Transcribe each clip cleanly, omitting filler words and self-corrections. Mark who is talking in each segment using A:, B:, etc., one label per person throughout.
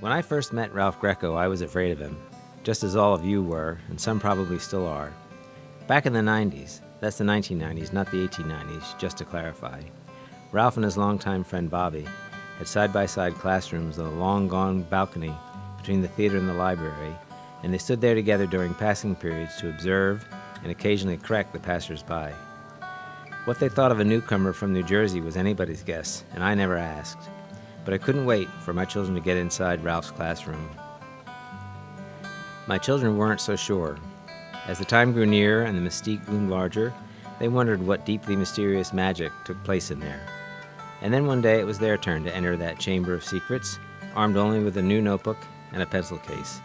A: When I first met Ralph Greco, I was afraid of him, just as all of you were, and some probably still are. Back in the 90s, that's the 1990s, not the 1890s, just to clarify, Ralph and his longtime friend Bobby had side-by-side classrooms on a long-gone balcony between the theater and the library, and they stood there together during passing periods to observe and occasionally correct the passers-by. What they thought of a newcomer from New Jersey was anybody's guess, and I never asked. But I couldn't wait for my children to get inside Ralph's classroom. My children weren't so sure. As the time grew near and the mystique loomed larger, they wondered what deeply mysterious magic took place in there. And then one day it was their turn to enter that chamber of secrets, armed only with a new notebook and a pencil case,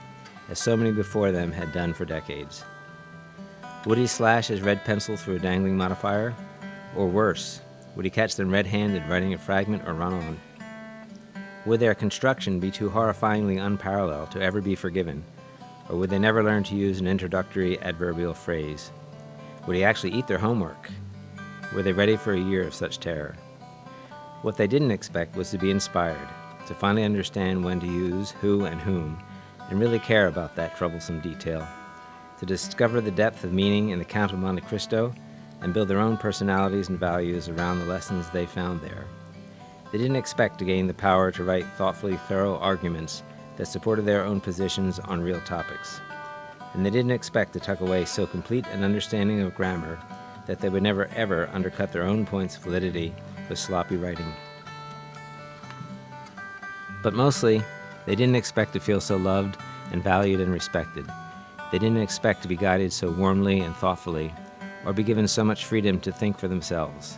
A: as so many before them had done for decades. Would he slash his red pencil through a dangling modifier? Or worse, would he catch them red-handed writing a fragment or run on? Would their construction be too horrifyingly unparalleled to ever be forgiven? Or would they never learn to use an introductory adverbial phrase? Would he actually eat their homework? Were they ready for a year of such terror? What they didn't expect was to be inspired, to finally understand when to use who and whom, and really care about that troublesome detail, to discover the depth of meaning in the Count of Monte Cristo, and build their own personalities and values around the lessons they found there. They didn't expect to gain the power to write thoughtfully thorough arguments that supported their own positions on real topics. And they didn't expect to tuck away so complete an understanding of grammar that they would never ever undercut their own points of validity with sloppy writing. But mostly, they didn't expect to feel so loved and valued and respected. They didn't expect to be guided so warmly and thoughtfully, or be given so much freedom to think for themselves.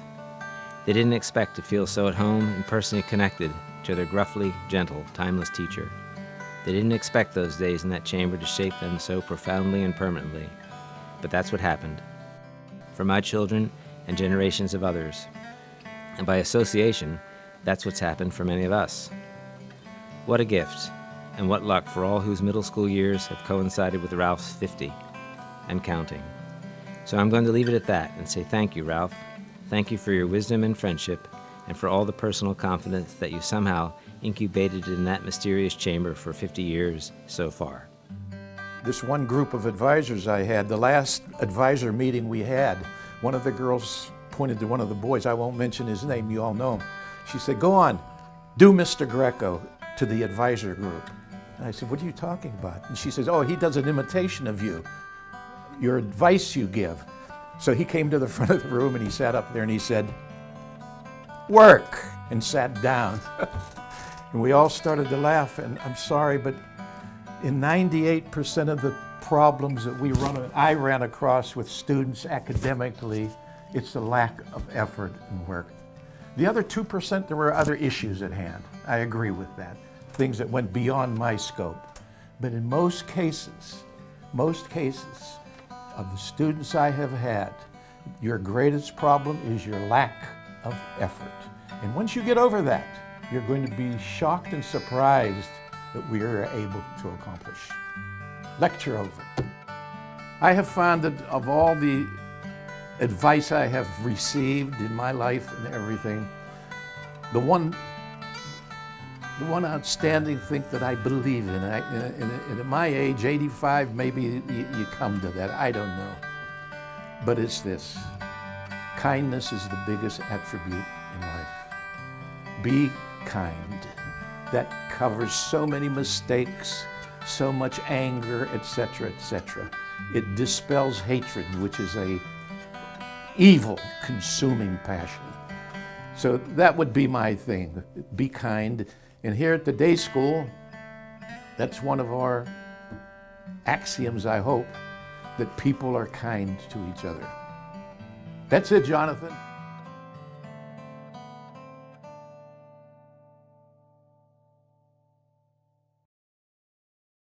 A: They didn't expect to feel so at home and personally connected to their gruffly gentle, timeless teacher. They didn't expect those days in that chamber to shape them so profoundly and permanently. But that's what happened. For my children and generations of others. And by association, that's what's happened for many of us. What a gift, and what luck for all whose middle school years have coincided with Ralph's 50, and counting. So I'm going to leave it at that and say thank you, Ralph. Thank you for your wisdom and friendship, and for all the personal confidence that you somehow incubated in that mysterious chamber for 50 years so far.
B: This one group of advisors I had, the last advisor meeting we had, one of the girls pointed to one of the boys, I won't mention his name, you all know him. She said, "Go on, do Mr. Greco," to the advisor group. And I said, "What are you talking about?" And she says, "Oh, he does an imitation of you, your advice you give." So he came to the front of the room and he sat up there and he said, "Work," and sat down. And we all started to laugh, and I'm sorry, but in 98% of the problems that I ran across with students academically, it's the lack of effort and work. The other 2%, there were other issues at hand. I agree with that. Things that went beyond my scope. But in most cases of the students I have had, your greatest problem is your lack of effort. And once you get over that, you're going to be shocked and surprised that we are able to accomplish. Lecture over. I have found that of all the advice I have received in my life and everything, the one outstanding thing that I believe in, and at my age, 85, maybe you come to that, I don't know. But it's this: kindness is the biggest attribute in life. Be kind. That covers so many mistakes, so much anger, etc., etc. It dispels hatred, which is a evil, consuming passion. So that would be my thing. Be kind. And here at the day school, that's one of our axioms, I hope, that people are kind to each other. That's it, Jonathan.